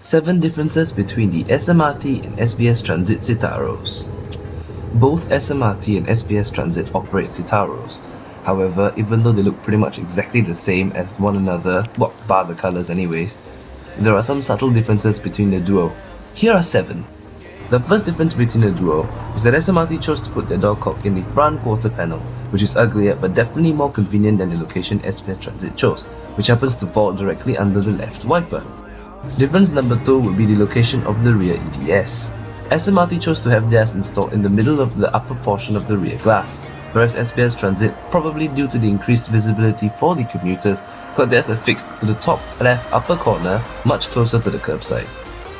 7 differences between the SMRT and SBS Transit Citaros. Both SMRT and SBS Transit operate Citaros. However, even though they look pretty much exactly the same as one another, well, bar the colours anyways, there are some subtle differences between the duo. Here are 7. The first difference between the duo is that SMRT chose to put their doorknob in the front quarter panel, which is uglier but definitely more convenient than the location SBS Transit chose, which happens to fall directly under the left wiper. Difference number 2 would be the location of the rear EDS. SMRT chose to have theirs installed in the middle of the upper portion of the rear glass, whereas SBS Transit, probably due to the increased visibility for the commuters, got theirs affixed to the top left upper corner, much closer to the curbside.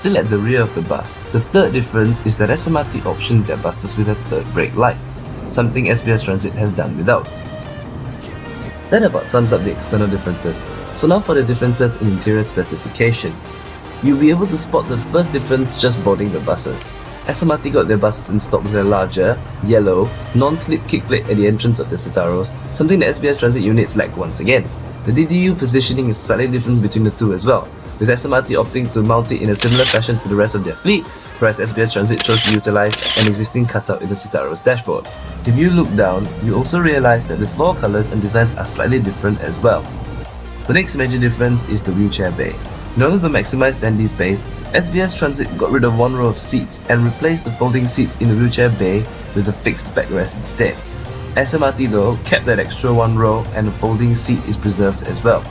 Still at the rear of the bus, the third difference is that SMRT optioned their buses with a third brake light, something SBS Transit has done without. That about sums up the external differences. So now for the differences in interior specification. You'll be able to spot the first difference just boarding the buses. SMRT got their buses installed with a larger, yellow, non-slip kick plate at the entrance of the Citaros, something that SBS Transit units lack once again. The DDU positioning is slightly different between the two as well, with SMRT opting to mount it in a similar fashion to the rest of their fleet, whereas SBS Transit chose to utilize an existing cutout in the Citaros dashboard. If you look down, you also realize that the floor colors and designs are slightly different as well. The next major difference is the wheelchair bay. In order to maximize dandy space, SBS Transit got rid of one row of seats and replaced the folding seats in the wheelchair bay with a fixed backrest instead. SMRT though kept that extra one row and a folding seat is preserved as well.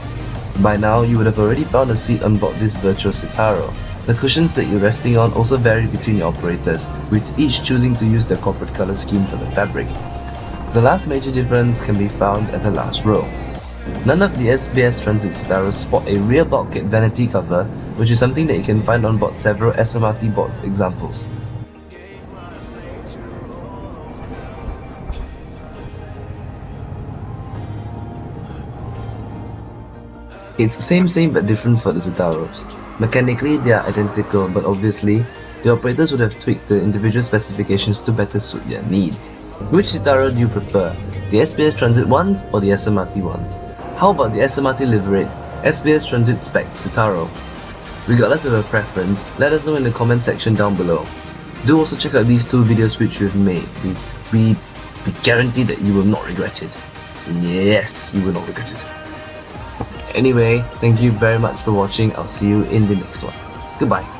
By now, you would have already found a seat on board this virtual Citaro. The cushions that you're resting on also vary between your operators, with each choosing to use their corporate color scheme for the fabric. The last major difference can be found at the last row. None of the SBS Transit Citaros sport a rear bulkhead vanity cover, which is something that you can find on board several SMRT board examples. It's same but different for the Citaros. Mechanically they are identical, but obviously, the operators would have tweaked the individual specifications to better suit their needs. Which Citaro do you prefer? The SBS Transit ones or the SMRT ones? How about the SMRT Livery SBS Transit Spec Citaro? Regardless of your preference, let us know in the comment section down below. Do also check out these 2 videos which we've made. We guarantee that you will not regret it. Yes, you will not regret it. Anyway, thank you very much for watching. I'll see you in the next one. Goodbye.